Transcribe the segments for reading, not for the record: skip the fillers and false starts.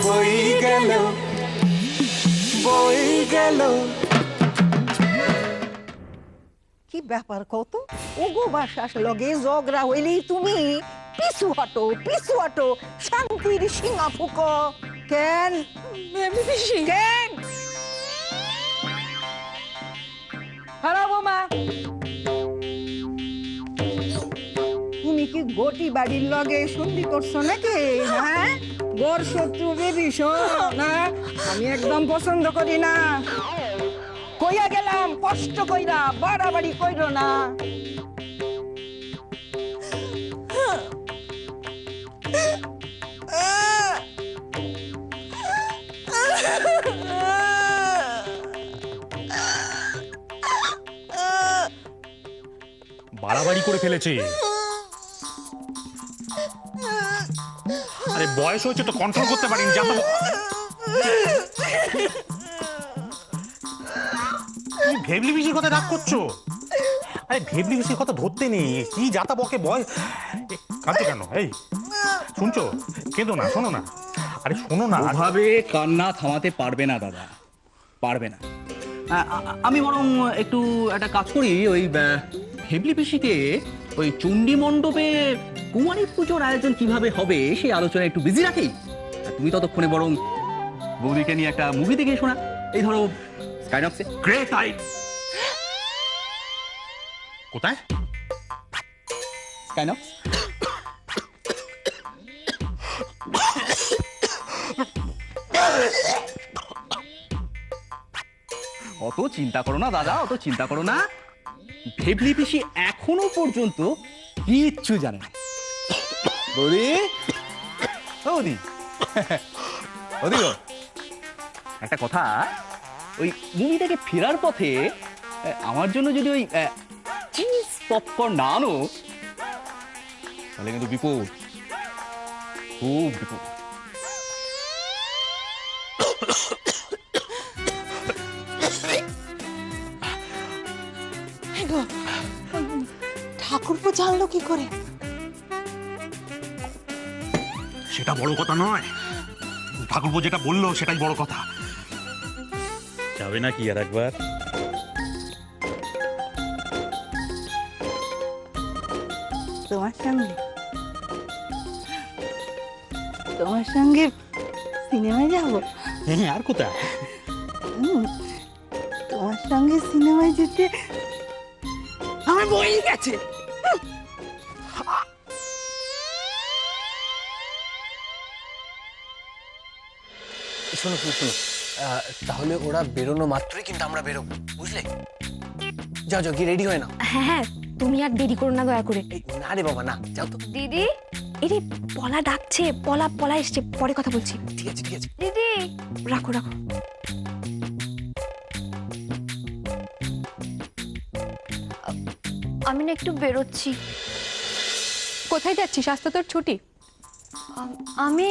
বই গেল বই গেল। কি ব্যাপার কত ওগো বাসার লগে ঝগড়া হইলেই তুমি পিছু হটো শান্তির সিংহা ফুকো কেন কেন খারাপ মা তুমি কি গটি বাড়ির লগে সন্ধি করছো নাকি হ্যাঁ বড় শত্রু বেবি না আমি একদম পছন্দ করি না কইয়া গেলাম কষ্ট কইরা বাড়াবাড়ি কইরো না বাড়াবাড়ি করে ফেলেছে। আরে বয়স হয়েছে তো কন্ট্রোল করতে পারিনি যা তো। ভেবলি বিশির কথা রাগ করছো? আরে ভেবলি বিশির কথা ধরতে নেই, কি যাতা বকে বয়স। কাঁদছো কেন? এই শুনছো? কেঁদো না, শোনো না। আরে শোনো না। ওভাবে কান্না থামাতে পারবে না দাদা, পারবে না। আমি বরং একটু একটা কাজ করি, ওই হেবলি পিসিকে ওই চণ্ডী মণ্ডপে কুমারী পুজোর আয়োজন কিভাবে হবে সেই আলোচনা একটু বিজি রাখি। তুমি ততক্ষণে বরং বৌদিকে নিয়ে একটা মুভি দেখে এসো না। এই ধরো স্কাইনক্সে। Great idea. কোথায়? স্কাইনক্স। অত চিন্তা করো না দাদা, অত চিন্তা করো না। ভেবলি পিসি এখনো পর্যন্ত কিচ্ছু জানে না। বৌদি, বৌদি, বৌদি গো, একটা কথা, ওই মুভি থেকে ফেরার পথে আমার জন্য যদি ওই চিজ পপকর্ন না আনো তাহলে কিন্তু বিপদ, খুব বিপদ। ঠাকুরপো জানলো কি করে? সেটা বড় কথা নয়, ঠাকুরপো যেটা বললো সেটাই বড় কথা। যাবে নাকি আর একবার? তোমার সঙ্গে সিনেমায় যাবো? হ্যাঁ, আর কোথায়? তোমার সঙ্গে সিনেমায় যেতে আমার বই গেছে। শোনো শোনো শোনো, তাহলে ওরা বেরোনো মাত্রই কিন্তু আমরা বেরোবো, বুঝলে? যাও যাও, গিয়ে রেডি হয়ে নাও। হ্যাঁ হ্যাঁ, তুমি আর দেরি করো না দয়া করে। না রে বাবা, না, যাও তো। দিদি, এরে পলা ডাকছে, পলা পলা এসছে, পরে কথা বলছি। ঠিক আছে ঠিক আছে। দিদি, রাখো রাখো। আমি না একটু বেরোচ্ছি। কোথায় যাচ্ছিস? আজ তো তোর ছুটি। আমি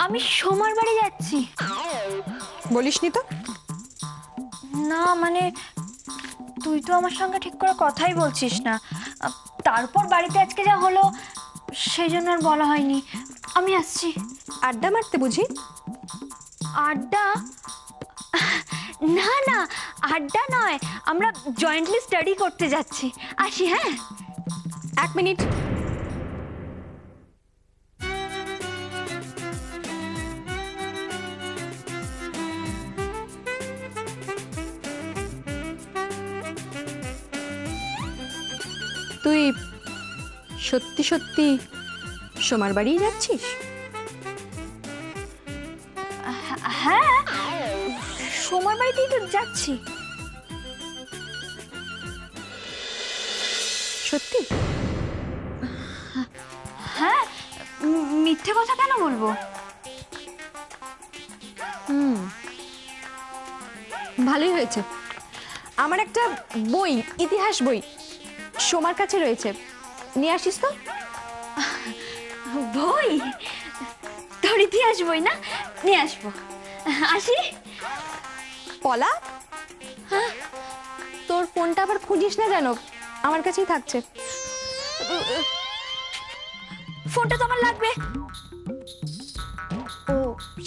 আমি সোমার বাড়ি যাচ্ছি। বলিসনি তো? না মানে তুই তো আমার সঙ্গে ঠিক করে কথাই বলছিস না, তারপর বাড়িতে আজকে যা হলো সেই জন্য আর বলা হয়নি। আমি আসছি। আড্ডা মারতে বুঝি? আড্ডা? না না, আড্ডা নয়, আমরা জয়েন্টলি স্টাডি করতে যাচ্ছি। আসি। হ্যাঁ, 1 মিনিট। তুই সত্যি সত্যি সোমার বাড়ি যাচ্ছিস? হ্যাঁ, সোমার বাড়িতেই তো যাচ্ছি। সত্যি? হ্যাঁ, মিথ্যে কথা কেন বলবো? ভালোই হয়েছে। আমার একটা বই, ইতিহাস বই সোমার কাছে রয়েছে, নিয়ে আসিস তো। বই? তোর ইতিহাস বই না? নিয়ে আসবো। আসি। পলা, হ্যাঁ, তোর ফোনটা আবার খুঁজিস না যেন, আমার কাছেই থাকছে। ফোনটা তো আমার লাগবে। ও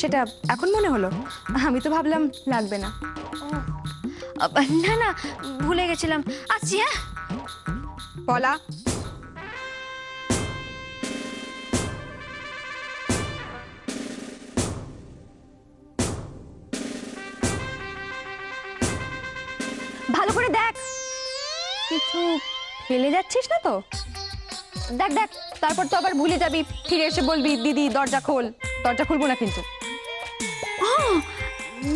সেটা এখন মনে হলো? আমি তো ভাবলাম লাগবে না। না না, ভুলে গেছিলাম। আসছি, হ্যাঁ। পলা, ভালো করে দেখ, কিছু ফেলে যাচ্ছিস না তো? দেখ দেখ, তারপর তো আবার ভুলে যাবি, ফিরে এসে বলবি দিদি দরজা খোল। দরজা খুলবো না কিন্তু।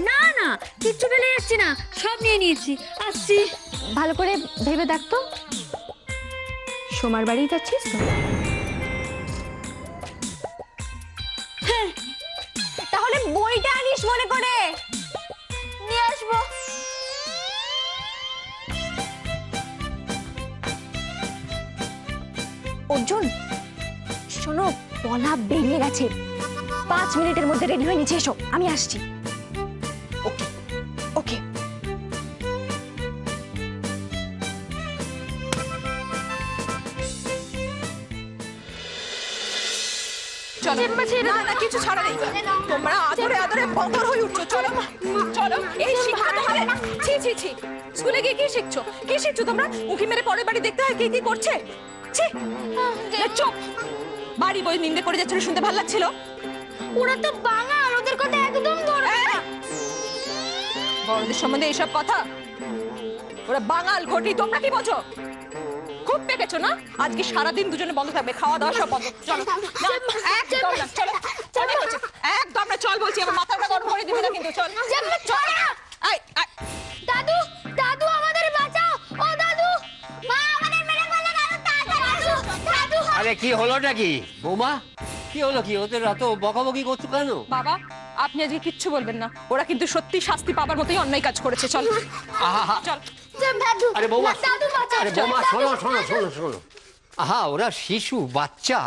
না না, কিচ্ছু ফেলে যাচ্ছি না, সব নিয়ে নিয়েছি। আসছি। ভালো করে ভেবে দেখ তো, সোমার বাড়ি যাচ্ছিস তো? তাহলে বইটা আনিস মনে করে। নিয়ে আসবো। অর্জুন শোনো, পলা বেরিয়ে গেছে, 5 মিনিটের মধ্যে রেডি হয়ে নিচে এসো, আমি আসছি। ওকে ওকে। চলো না না, কিছু ছাড়া নেই। তোমরা আদরে আদরে বকর হয়ে উঠছো। চলো চলো, এই শিক্ষা তোমাদের। ছি ছি ছি, স্কুলে গিয়ে কি শিখছো? কি শিখছো তোমরা? উঁকি মেরে পরের বাড়ি দেখতে হয় কি কি করছে। ছি, চুপ। বাড়ি বই নিন্দে করে যাচ্ছিল, শুনতে ভালো লাগছিল? ওরা তো বাঙাল, ওদের কথা একদম ধরবে না। বড়দের সম্বন্ধে এইসব কথা? ওরা বাঙাল ঘটি, তোমরা কি বোঝো? খুব পেকেছো না? আজকে সারাদিন দুজনে বন্ধ থাকবে, খাওয়া দাওয়া সব বন্ধ। চলো না, একদম না, চলো। অনেক হয়েছে। একদম না, চল বলছি, আমার মাথাটা গরম করে দিবি না কিন্তু। চল চল। আয় আয়। দাদু, দাদু আমাদের বাঁচাও। ও দাদু, মা আমাদের মেরে ফেলে গেল, তাড়াতাড়ি আসো। দাদু, আরে কি হলোটা কি বৌমা? কি হলো? কি ওদের এত বকাবকি করছো কেন? বাবা, আপনি আজকে কিচ্ছু বলবেন না। ওরা কিন্তু সত্যি শাস্তি পাবার মতোই অন্যায় কাজ করেছে। চল আহা, চল। দাদু, আরে বৌমা, দাদু বাঁচাও। আরে বৌমা, শোনো শোনো শোনো শোনো। আহা, ওরা শিশু বাচ্চা,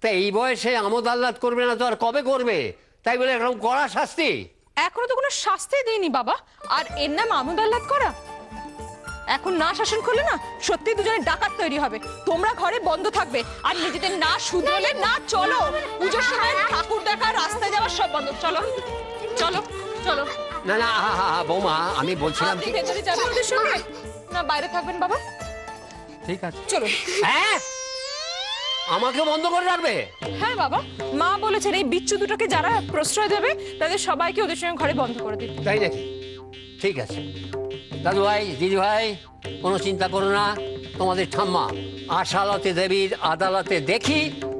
তা এই বয়সে আমোদ আহ্লাদ করবে না তো আর কবে করবে? তাই বলে এরকম কড়া শাস্তি? এখনো তো কোনো শাস্তি দিইনি বাবা, আর এর নাম আমোদ আহ্লাদ করা? এখন না শাসন করলে না সত্যি দুজনে ডাকাত তৈরি হবে। তোমরা ঘরে বন্ধ থাকবে, আর নিজেদের না শুধরলে না চলো। পুজোর সময় ঠাকুর দেখা, রাস্তায় যাওয়ার সব বন্ধ। চলো চলো চলো। না না, আহা বৌমা, আমি বলছিলাম আপনি কি, ভেতরে যাবেন ওদের সঙ্গে, না বাইরে থাকবেন বাবা? ঠিক আছে। চলো। হ্যাঁ, আমাকে বন্ধ করে রাখবে? হ্যাঁ বাবা, মা বলেছেন এই বিচ্ছু দুটোকে যারা প্রশ্রয় দেবে তাদের সবাইকে ওদের সঙ্গে ঘরে বন্ধ করে দিতে। তাই নাকি? ঠিক আছে দাদু ভাই, দিদি ভাই, কোনো চিন্তা করো না। তোমাদের ঠাম্মা আশালতে দেবীর আদালতে দেখি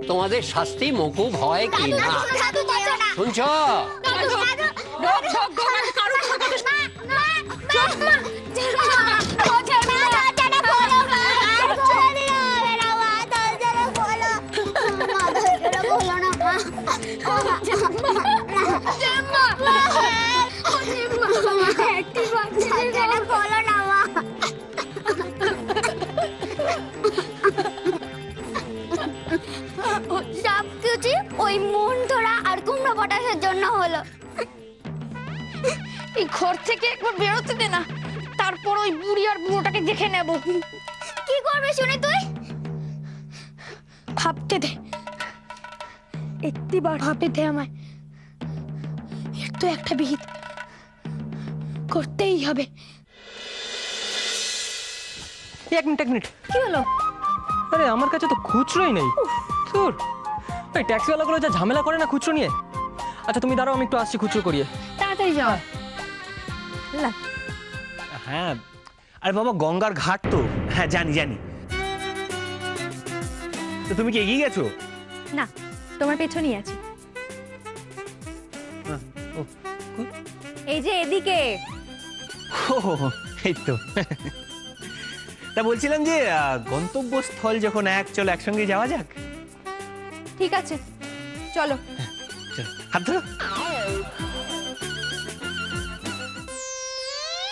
তোমাদের শাস্তি মকুব হয় কি না। দাদু বাঁচাও না। শুনছো? ঢোক, ঢোক, ঢোক, আমি কারোর সঙ্গে কথা শুনবো না। চুপ। সবকিছু ওই মন ধরা আর কুমড়ো পটাশের জন্য হলো। এই ঘর থেকে একবার বেরোতে দে না, তারপর ওই বুড়ি আর বুড়োটাকে দেখে নেব। কি করবে শুনি তুই? ভাবতে দে, একটিবার ভাবতে দে আমায়। এর তো একটা বিহিত করতেই হবে। এক মিনিট। কি হলো? আরে আমার কাছে তো খুচরোই নেই। তোর ওই ট্যাক্সিওয়ালাগুলো যা ঝামেলা করে না খুচরো নিয়ে। আচ্ছা তুমি দাঁড়াও, আমি একটু আসছি খুচরো করিয়ে। তাড়াতাড়ি যাও। হ্যাঁ, আরে বাবা গঙ্গার ঘাট তো। হ্যাঁ জানি জানি। তো তুমি কি এগিয়ে গেছো? না, তোমার পেছনেই আছি। এই যে এদিকে। ও এই তো। তা বলছিলাম যে গন্তব্যস্থল যখন এক, চলো একসঙ্গে যাওয়া যাক। ঠিক আছে, চলো। হাত ধরো।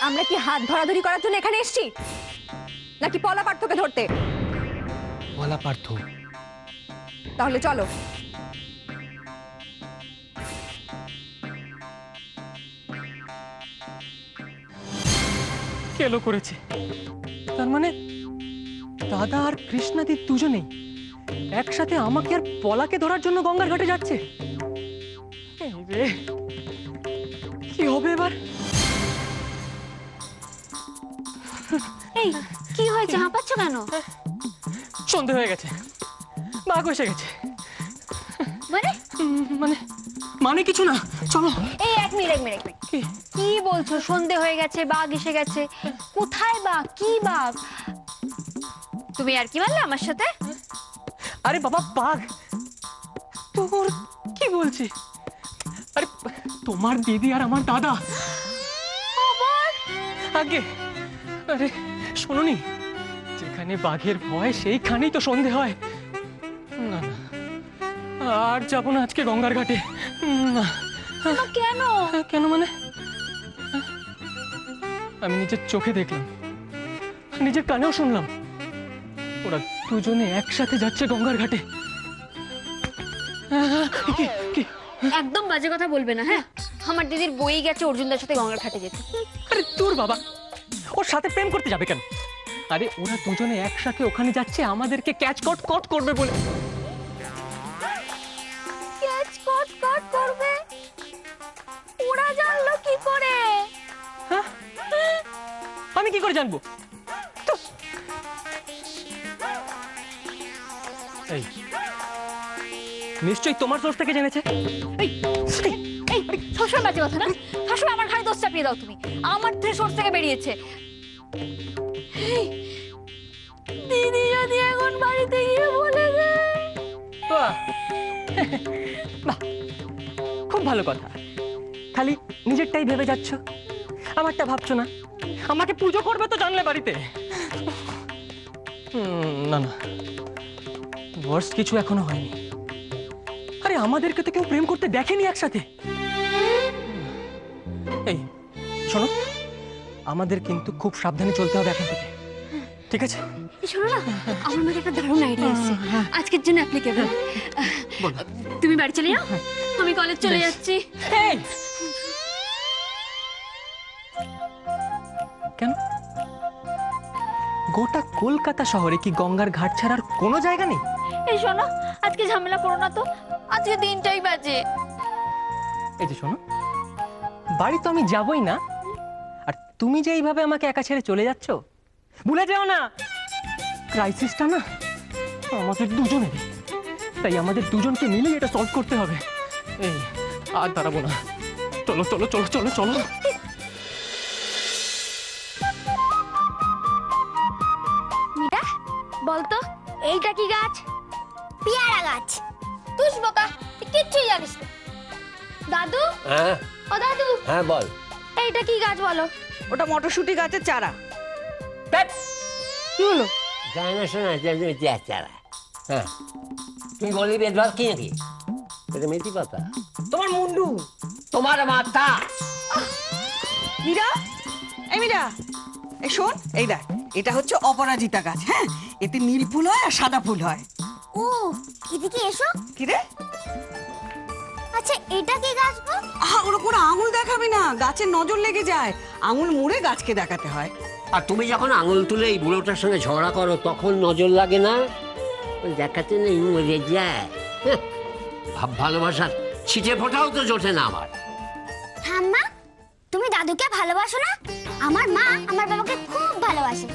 আমরা কি হাত ধরাধরি করার জন্য এখানে এসেছি, নাকি পলা পার্থকে ধরতে? বলা পার্থ। তাহলে চলো। কেলো করেছে, তার মানে দাদা আর কৃষ্ণাদি দুজনেই একসাথে আমাকে আর পলাকে ধরার জন্য গঙ্গার ঘাটে যাচ্ছে। এই রে। কি হবে এবার? এই কি হয়েছে, হাঁপাচ্ছ কেন? সন্ধে হয়ে গেছে, বাঘ এসে গেছে। মানে মানে মানে কিছু না, চলো। এই এক মিনিট কি বলছো? সন্ধে হয়ে গেছে, বাঘ এসে গেছে? কোথায় বাঘ? কি বাঘ? তুমি আর কি মারলে আমার সাথে? আরে বাবা, বাঘ তোর কি বলছি? আরে তোমার দিদি আর আমার দাদা। আগে আরে শোনোনি, যেখানে বাঘের ভয় সেইখানেই তো সন্ধে হয়। না না, আর যাবো না আজকে গঙ্গার ঘাটে। না। কেন? কেন মানে? আমি নিজের চোখে দেখলাম, নিজের কানেও শুনলাম, ওরা দুজনে একসাথে যাচ্ছে গঙ্গার ঘাটে। কি কি? একদম বাজে কথা বলবে না, হ্যাঁ? আমার দিদির বই গেছে অর্জুনদার সাথে গঙ্গার ঘাটে যেতে। আরে তোর বাবা ওর সাথে প্রেম করতে যাবে কেন? আরে ওরা দুজনে একসাথে ওখানে যাচ্ছে আমাদেরকে ক্যাচ কট করবে বলে। ক্যাচ কট করবে? ওরা জানলো কি করে? হ্যাঁ? আমি কি করে জানবো? তো এই নিশ্চয়ই তোমার সোর্স থেকে জেনেছে। এই সবসময় বাজে কথা না, সবসময় আমার ঘাড়ে দোষ চাপিয়ে দাও তুমি। আমার সোর্স থেকে বেরিয়েছে। এই, দিদি যদি এখন বাড়িতে গিয়ে বলে দেয়। বাহ, বাহ, খুব ভালো কথা। খালি নিজেরটাই ভেবে যাচ্ছ, আমারটা ভাবছো না। আমাকে পুজো করবে তো জানলে বাড়িতে। না না, ওয়ার্স কিছু এখনো হয়নি। আরে আমাদেরকে তো কেউ প্রেম করতে দেখেনি একসাথে। এই শোনো, আমাদের কিন্তু খুব সাবধানে চলতে হবে এখন থেকে, ঠিক আছে? শোনো না, আমার মাথায় একটা দারুণ আইডিয়া আছে, আজকের জন্য অ্যাপ্লিকেবল। তুমি বাড়ি চলে যাও, আমি কলেজ চলে যাচ্ছি। এই কেন? গোটা কলকাতা শহরে কি গঙ্গার ঘাট ছাড়ার কোনো জায়গা নেই? এই শোনো, আজকে ঝামেলা করো না তো, আজকে দিনটাই বাজে। এই যে শোনো, বাড়ি তো আমি যাবই না, আর তুমি যে এইভাবে আমাকে একা ছেড়ে চলে যাচ্ছ, ভুলে যেও না ক্রাইসিসটা না আমাদের দুজনের। তাই আমাদের দুজনকে মিলে এটা সলভ করতে হবে। এই আর দাঁড়াবো না, চলো চলো চলো চলো চলো। মিতা, বলতো এইটা কি গাছ? পেয়ারা গাছ। তুই বোকা, তুই কিচ্ছুই জানিস না। দাদু, হ্যাঁ ও দাদু, হ্যাঁ বল। এইটা কি গাছ বলো? ওটা মটরশুঁটি গাছের চারা। কি হলো? জানা শোনা চারা। হ্যাঁ, তুই বলি বেদভাব কি নাকি? এটা মেথি পাতা। তোমার মুন্ডু। তোমার মাথা। মীরা, এই মীরা, এই শোন, এই দেখ, এটা হচ্ছে অপরাজিতা গাছ। হ্যাঁ, এতে নীল ফুল হয় আর সাদা ফুল হয়। ও, এদিকে এসো। কি রে? আচ্ছা, এটা কি গাছ গো? আহা, ওর উপর আঙুল দেখাবি না, গাছের নজর লেগে যায়। আঙুল মুড়ে গাছকে দেখাতে হয়। আর তুমি যখন আঙুল তুলে এই বুড়োটার সঙ্গে ঝগড়া করো তখন নজর লাগে না? ওই দেখাতে নেই মরে যায়। হ্যাঁ, ভালোবাসার ছিটে ফোটাও তো জোটে না আমার। ঠাম্মা, তুমি দাদুকে ভালোবাসো না? আমার মা আমার বাবাকে খুব ভালোবাসে।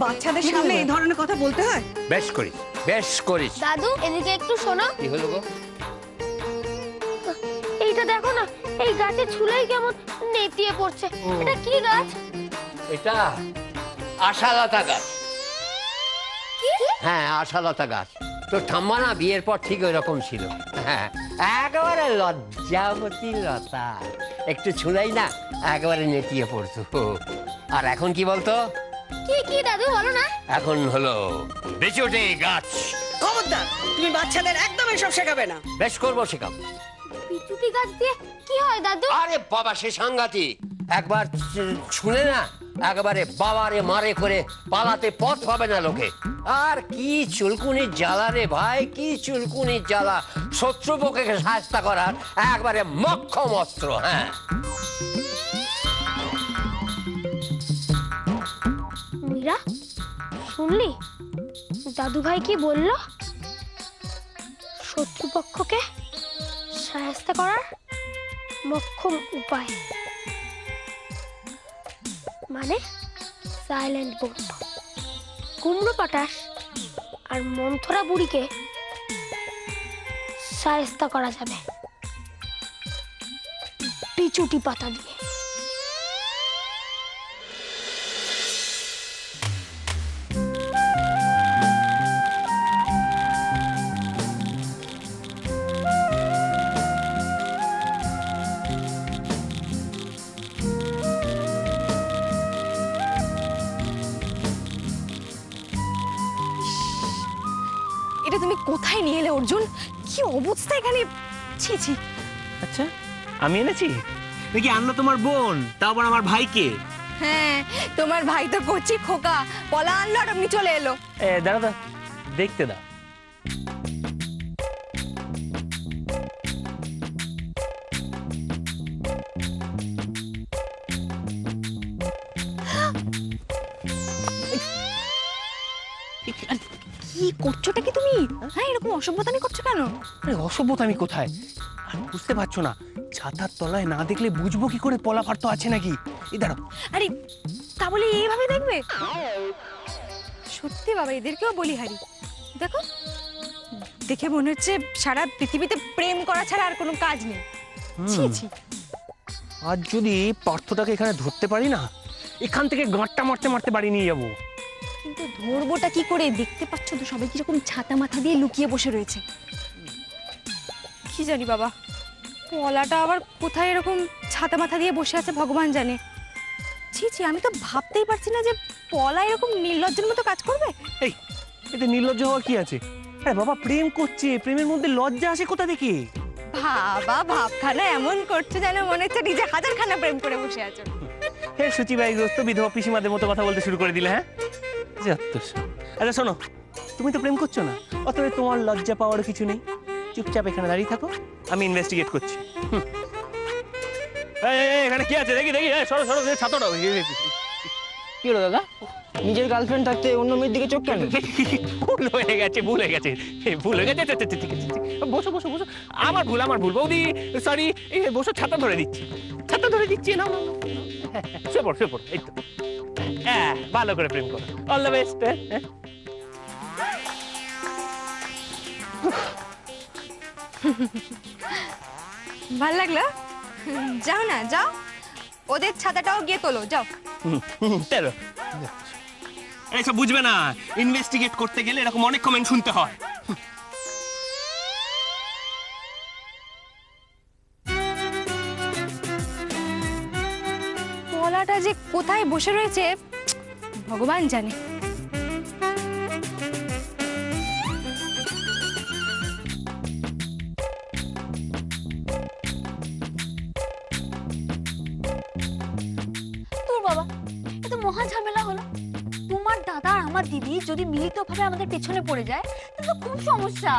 বাচ্চাদের সামনে এই ধরনের কথা বলতে হয়? বেশ করিস, বেশ করিস। দাদু, এদিকে একটু শোনো। কি হলো গো? এইটা দেখো না, এই গাছে ছুলেই কেমন নেতিয়ে পড়ছে। এটা কি গাছ? এটা আশালতা গাছ। হ্যাঁ, আশালতা গাছ। তোর ঠাম্মা না বিয়ের পর ঠিক ওই রকম ছিল। হ্যাঁ, একেবারে লজ্জাবতী লতা। একটু ছুঁড়াই না একেবারে নেতিয়ে পড়তো। আর এখন কি বলতো? কি কি দাদু, বলো না। এখন হলো বেচোটে গাছ। খবরদার, তুমি বাচ্চাদের একদম এসব শেখাবে না। বেশ করবো শেখাম। বিচুটি গাছ দিয়ে কি হয় দাদু? আরে বাবা, সে সাংঘাতিক। একবার শুনে না একেবারে বাবারে মারে করে পালাতে পথ পাবে না লোকে। আর কি চুলকুনির জ্বালা রে ভাই, কি চুলকুনির জ্বালা। শত্রুপক্ষকে সাহায্য করার একবারে মক্ষম অস্ত্র। হ্যাঁ, মীরা, শুনলি দাদু ভাই কি বললো? শত্রুপক্ষকে সাহায্য করার মোক্ষম উপায় মানে সাইলেন্ট বোম্ব। কুমড়ো পটাশ আর মন্থরা বুড়িকে সাহায্য করা যাবে পিচুটি পাতা দিয়ে। এটা তুমি কোথায় নিয়ে এলে অর্জুন? কি অবস্থা এখানে! ছি ছি। আচ্ছা, আমি এনেছি নাকি আনলো তোমার বোন, তাও আবার আমার ভাইকে? হ্যাঁ, তোমার ভাই তো করছি খোকা, পলা আনলো আর আপনি চলে এলো। দাঁড়া দাঁড়া, দেখতে দাও। কি করছোটা কি তুমি? হ্যাঁ, এরকম অসভ্যতামি করছো কেন? আরে অসভ্যতা আমি কোথায়? আর বুঝতে পারছো না, ছাতার তলায় না দেখলে বুঝবো কি করে পলা ফাট তো আছে নাকি? এই দাঁড়াও। আরে তা বলে এইভাবে দেখবে? সত্যি বাবা, এদেরকেও বলি হারি। দেখো, দেখে মনে হচ্ছে সারা পৃথিবীতে প্রেম করা ছাড়া আর কোনো কাজ নেই। ছি ছি। আর যদি পার্থটাকে এখানে ধরতে পারি না, এখান থেকে গাঁটটা মারতে মারতে বাড়ি নিয়ে যাবো। কিন্তু ধরবোটা কি করে? দেখতে পাচ্ছ তো সবাই কিরকম ছাতা মাথা দিয়ে লুকিয়ে বসে রয়েছে। কি জানি বাবা, পলাটা আবার কোথায় এরকম ছাতা মাথা দিয়ে বসে আছে ভগবান জানে। ছি ছি, আমি তো ভাবতেই পারছি না যে পলা এরকম নির্লজ্জের মতো কাজ করবে। এই, এতে নির্লজ্জ হওয়ার কি আছে? আরে বাবা, প্রেম করছে, প্রেমের মধ্যে লজ্জা আসে কোথা থেকে? বাবা, ভাবখানা এমন করছে যেন মনে হচ্ছে নিজে হাজারখানা প্রেম করে বসে আছো। হে সুচিবাই গ্রস্ত বিধবা পিসিমাদের মতো কথা বলতে শুরু করে দিলে, হ্যাঁ? আচ্ছা শোনো, তুমি তো প্রেম করছো না, অতএব তোমার লজ্জা পাওয়ার কিছু নেই। চুপচাপ এখানে দাঁড়িয়ে থাকো, আমি ইনভেস্টিগেট করছি। এখানে কি আছে দেখি দেখি। সরো সরো, ছাত্রটা কি হলো দাদা, নিজের গার্লফ্রেন্ড থাকতে অন্য মেয়ের দিকে চোখ কেন? ভুল হয়ে গেছে, ভুল হয়ে গেছে, ভুল হয়ে গেছে। ঠিক আছে, বসো বসো বসো। আমার ভুল বৌদি, সরি। বসো, ছাতা ধরে দিচ্ছি, ছাতা ধরে দিচ্ছি। নাও নাও, শুয়ে পড়ো শুয়ে পড়ো। এই তো, হ্যাঁ, ভালো করে প্রেম করো। All the best. ভাল লাগলো? যাও না, যাও, ওদের ছাতাটাও গিয়ে তোলো, যাও। তেরো এইসব বুঝবে না, ইনভেস্টিগেট করতে গেলে এরকম অনেক কমেন্ট শুনতে হয়। পলাটা যে কোথায় বসে রয়েছে ভগবান জানে। তোর বাবা, এত মহা ঝামেলা হলো। তোমার দাদা আর আমার দিদি যদি মিলিতভাবে আমাদের পেছনে পড়ে যায় তাহলে তো খুব সমস্যা।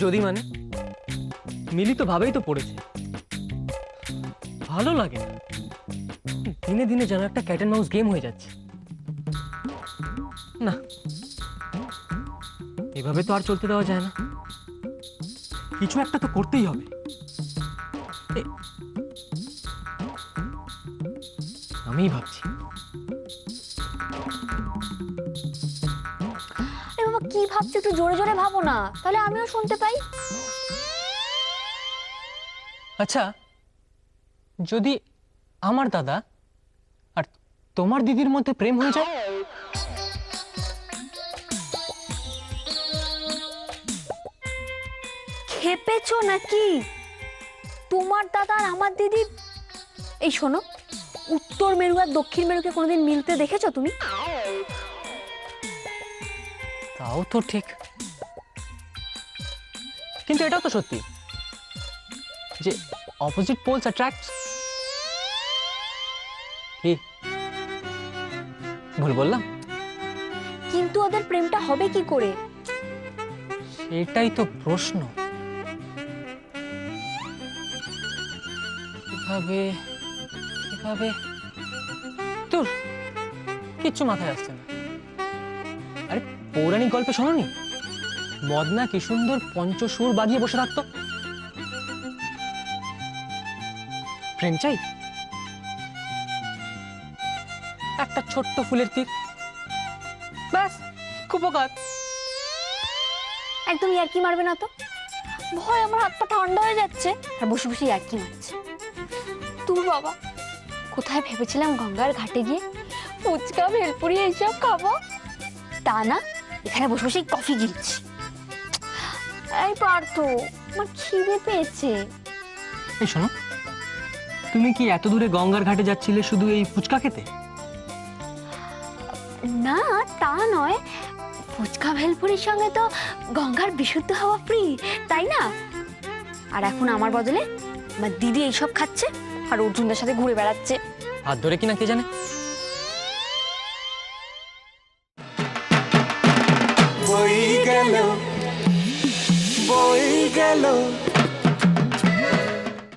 যদি মানে মিলিত ভাবেই তো পড়েছে, ভালো লাগে না। দিনে দিনে যেন একটা ক্যাট এন্ড মাউস গেম হয়ে যাচ্ছে। না, এভাবে তো আর চলতে দেওয়া যায় না। কিছু একটা তো করতেই হবে। আমি ভাবছি, আরে বাবা, কি ভাবছো? একটু জোরে জোরে ভাবো না, তাহলে আমিও শুনতে পাই। আচ্ছা, যদি আমার দাদা আর তোমার দিদির মধ্যে প্রেম হয়ে যায়? খেপেছো নাকি? তোমার দাদা আর আমার দিদি, এই শোনো, উত্তর মেরু আর দক্ষিণ মেরুকে কোনোদিন মিলতে দেখেছো তুমি? তাও তো ঠিক, কিন্তু এটাও তো সত্যি যে অপোজিট পোলস অ্যাট্রাক্টস। কি ভুল বললাম? কিন্তু ওদের প্রেমটা হবে কি করে? এটাই তো প্রশ্ন। কিভাবে কিভাবে তোর কিচ্ছু মাথায় আসছে না। আরে পৌরাণিক গল্পে শোনোনি? মদনা কি সুন্দর পঞ্চসুর বাজিয়ে বসে থাকতো। প্রেম চাই, একটা ছোট্ট ফুলের তীর, ব্যাস কুপকাত। একদম ইয়ার্কি মারবে না তো, ভয় আমার হাত পা ঠান্ডা হয়ে যাচ্ছে আর বসে বসে ইয়ার্কি মারছে। তুই বাবা, কোথায় ভেবেছিলাম গঙ্গার ঘাটে গিয়ে ফুচকা ভেলপুরি এইসব খাবো, তা না এখানে বসে বসে কফি গিলছি। এই পার্থ, আমার খিদে পেয়েছে। এই শোনো, তুমি কি এত দূরে গঙ্গার ঘাটে যাচ্ছিলে শুধু এই ফুচকা খেতে? না তা নয়, ফুচকা ভেলপুরির সঙ্গে তো গঙ্গার বিশুদ্ধ হাওয়া ফ্রি, তাই না? আর এখন আমার বদলে আমার দিদি এইসব খাচ্ছে আর অর্জুনদের সাথে ঘুরে বেড়াচ্ছে। হাত ধরে কিনা কে জানে। বই গেল